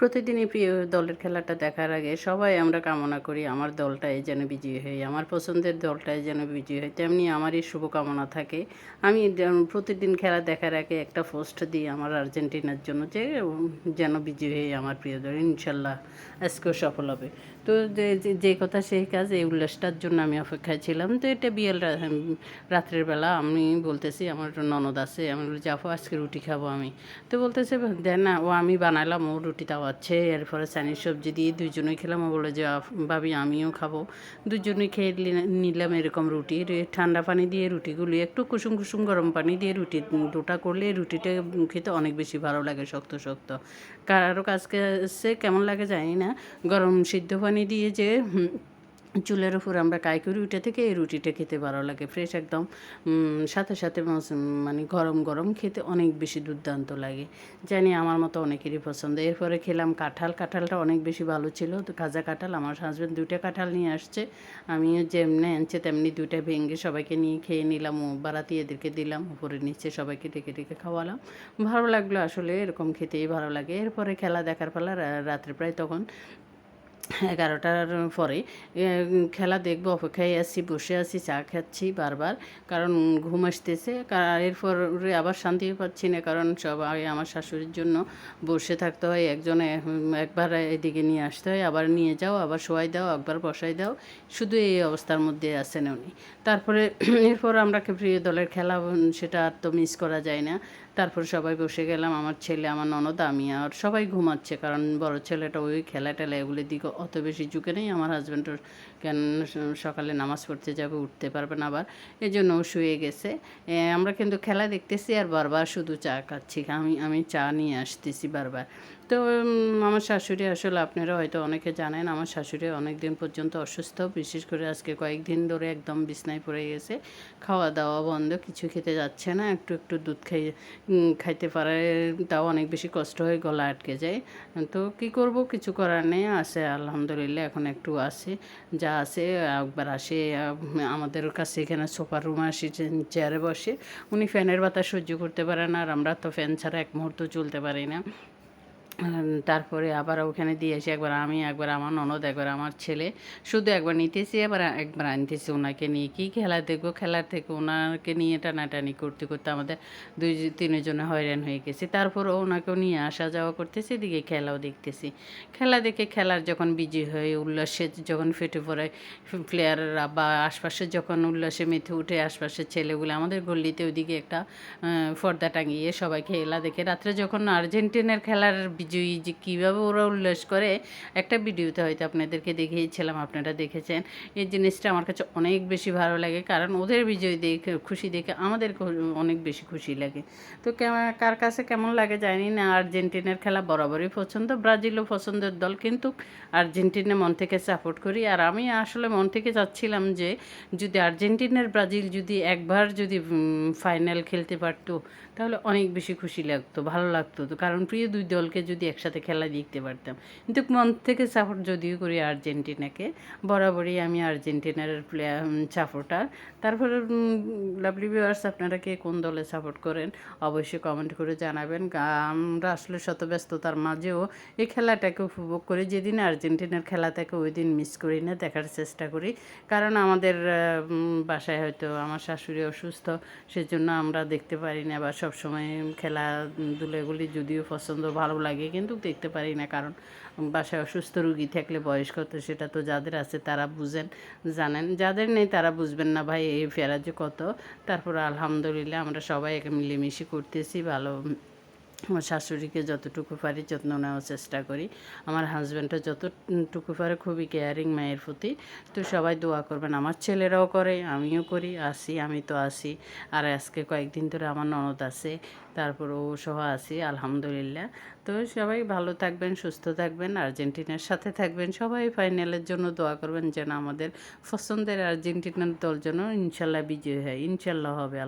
প্রতিদিনই প্রিয় দলের খেলাটা দেখার আগে সবাই আমরা কামনা করি আমার দলটাই যেন বিজয়ী হয়, আমার পছন্দের দলটাই যেন বিজয়ী হয়। তেমনি আমারই শুভকামনা থাকে। আমি প্রতিদিন খেলা দেখার আগে একটা পোস্ট দিই আমার আর্জেন্টিনার জন্য, যে যেন বিজয়ী হয় আমার প্রিয় দল, ইনশাল্লাহ আজকেও সফল হবে। তো যে কথা সেই কাজ, এই উল্লাসটার জন্য আমি অপেক্ষায় ছিলাম। তো এটা রাত্রের বেলা আমি বলতেছি, আমার ননদ আছে, আমি বলি যাবো আজকে রুটি খাবো আমি। তো বলতেছে দেন না, ও আমি বানালাম, ও রুটি তাওয়াচ্ছে, এরপরে চাইনিজ সবজি দিয়ে দুইজনেই খেলাম। ও বলে যে ভাবি আমিও খাবো। দুজনেই খেয়ে নিলাম এরকম রুটি। ঠান্ডা পানি দিয়ে রুটিগুলি একটু কুসুম কুসুম গরম পানি দিয়ে রুটি দুটা করলে রুটিটা খেতে অনেক বেশি ভালো লাগে, শক্ত শক্ত। কারো কাছকে কেমন লাগে জানি না, গরম সিদ্ধ পানি দিয়ে যে চুলের উপর আমরা করি, উঠে থেকে এই রুটিটা খেতে ভালো লাগে, ফ্রেশ একদম। সাথে সাথে মানে গরম গরম খেতে অনেক বেশি দুর্দান্ত লাগে। জানি আমার মতো অনেকেরই পছন্দ। এরপরে খেলাম কাঁঠালটা অনেক বেশি ভালো ছিল। তো কাঁচা কাঁঠাল, আমার হাজব্যান্ড 2টা কাঁঠাল নিয়ে আসছে, আমিও যেমনি আনছে তেমনি 2টা ভেঙে সবাইকে নিয়ে খেয়ে নিলাম, ও বারাতি এদেরকে দিলাম, উপরে নিচে সবাইকে ডেকে ডেকে খাওয়ালাম। ভালো লাগলো, আসলে এরকম খেতেই ভালো লাগে। এরপরে খেলা দেখার পালা, রাত্রে প্রায় তখন 11টার পরে খেলা দেখবো অপেক্ষায় আছি, বসে আছি, চা খাচ্ছি বারবার, কারণ ঘুম আসতেছে। এরপর আবার শান্তি পাচ্ছি না, কারণ সবাই আমার শাশুড়ির জন্য বসে থাকতে হয়, একজনে একবার এদিকে নিয়ে আসতে হয়, আবার নিয়ে যাও, আবার শোয়াই দাও, একবার বসাই দাও, শুধু এই অবস্থার মধ্যে আছেন উনি। তারপরে এরপর আমরা প্রিয় দলের খেলা, সেটা আর তো মিস করা যায় না। তারপর সবাই বসে গেলাম, আমার ছেলে, আমার ননদ, আমি, আর সবাই ঘুমাচ্ছে, কারণ বড় ছেলেটা ওই খেলা টেলা এগুলির দিকে অত বেশি ঝুঁকে নেই। আমার হাজব্যান্ডও কেন সকালে নামাজ পড়তে যাবে, উঠতে পারবে না আবার, এই জন্য ও শুয়ে গেছে। আমরা কিন্তু খেলা দেখতেছি আর বারবার শুধু চা খাচ্ছি, আমি চা নিয়ে আসতেছি বারবার। তো আমার শাশুড়ি, আসলে আপনারা হয়তো অনেকে জানেন, আমার শাশুড়ি অনেক দিন পর্যন্ত অসুস্থ, বিশেষ করে আজকে কয়েকদিন ধরে একদম বিছনায় পড়ে গেছে, খাওয়া দাওয়া বন্ধ, কিছু খেতে যাচ্ছে না, একটু একটু দুধ খাইতে পারে, তাও অনেক বেশি কষ্ট হয়, গলা আটকে যায়। তো কি করব, কিছু করার নেই, আছে আলহামদুলিল্লাহ, এখন একটু আছে, যা আছে। একবার আসে আমাদের কাছে, এখানে সোফার রুমে আসি, চেয়ারে বসে, উনি ফ্যানের বাতাস সহ্য করতে পারে না, আর আমরা তো ফ্যান ছাড়া এক মুহূর্ত চলতে পারি না। তারপরে আবার ওখানে দিয়ে এসে একবার আমি, একবার আমার ননদ, একবার আমার ছেলে, শুধু একবার নিতেছি, একবার আনতেছি ওনাকে নিয়ে। কী খেলা দেখবো, খেলার থেকে ওনাকে নিয়ে টানাটানি করতে করতে আমাদের 2-3 জনে হয়রান হয়ে গেছি। তারপরও ওনাকেও নিয়ে আসা যাওয়া করতেছি, এদিকে খেলাও দেখতেছি। খেলা দেখে, খেলার যখন বিজয়ী হয়ে উল্লাসে যখন ফেটে পড়ে প্লেয়াররা, বা আশপাশে যখন উল্লাসে মেতে উঠে আশপাশের ছেলেগুলো, আমাদের গল্লিতে ওইদিকে একটা পর্দা টাঙিয়ে সবাই খেলা দেখে, রাত্রে যখন আর্জেন্টিনার খেলার বিজয়ী যে কীভাবে ওরা উল্লাস করে, একটা ভিডিওতে হয়তো আপনাদেরকে দেখিয়েছিলাম, আপনারা দেখেছেন। এই জিনিসটা আমার কাছে অনেক বেশি ভালো লাগে, কারণ ওদের বিজয় দেখে, খুশি দেখে আমাদের অনেক বেশি খুশি লাগে। তো কার কাছে কেমন লাগে জানি না, আর্জেন্টিনার খেলা বরাবরই পছন্দ, ব্রাজিলও পছন্দের দল, কিন্তু আর্জেন্টিনা মন থেকে সাপোর্ট করি। আর আমি আসলে মন থেকে চাচ্ছিলাম যে যদি আর্জেন্টিনার ব্রাজিল যদি একবার যদি ফাইনাল খেলতে পারতো, তাহলে অনেক বেশি খুশি লাগতো, ভালো লাগতো। তো কারণ প্রিয় 2 দলকে যদি একসাথে খেলা দেখতে পারতাম। কিন্তু মন থেকে সাপোর্ট যদিও করি আর্জেন্টিনাকে, বরাবরই আমি আর্জেন্টিনার প্লেয়ার সাপোর্টার। তারপরে লাভলি ভিউয়ার্স, আপনারা কে কোন দলে সাপোর্ট করেন অবশ্যই কমেন্ট করে জানাবেন। আমরা আসলে শত ব্যস্ততার মাঝেও এই খেলাটাকে উপভোগ করি। যেদিন আর্জেন্টিনার খেলা থাকে ওই দিন মিস করি না, দেখার চেষ্টা করি, কারণ আমাদের বাসায় হয়তো আমার শাশুড়ি অসুস্থ, সেজন্য আমরা দেখতে পারি না, বা সবসময় খেলাধুলাগুলি যদিও পছন্দ ভালো লাগে, কিন্তু দেখতে পারি না, কারণ বাসায় অসুস্থ রুগী থাকলে, বয়স্ক, তো সেটা তো যাদের আছে তারা জানেন, যাদের নেই তারা বুঝবেন না ভাই এই ফেরা যে কত। তারপর আলহামদুলিল্লাহ আমরা সবাই মিলেমিশে করতেছি ভালো। আমার শাশুড়িকে যতটুকু পারি যত্ন নেওয়ার চেষ্টা করি, আমার হাজব্যান্ডও যতটুকু পারে খুবই কেয়ারিং মায়ের প্রতি। তো সবাই দোয়া করবেন, আমার ছেলেরাও করে, আমিও করি, আমি তো আসি। আর আজকে কয়েকদিন ধরে আমার ননদ আছে, তারপর ও সহ আছি আলহামদুলিল্লাহ। তো সবাই ভালো থাকবেন, সুস্থ থাকবেন, আর্জেন্টিনার সাথে থাকবেন, সবাই ফাইনালের জন্য দোয়া করবেন, যেন আমাদের পছন্দের আর্জেন্টিনার দল যেন ইনশাল্লাহ বিজয়ী হয়, ইনশাল্লাহ হবে।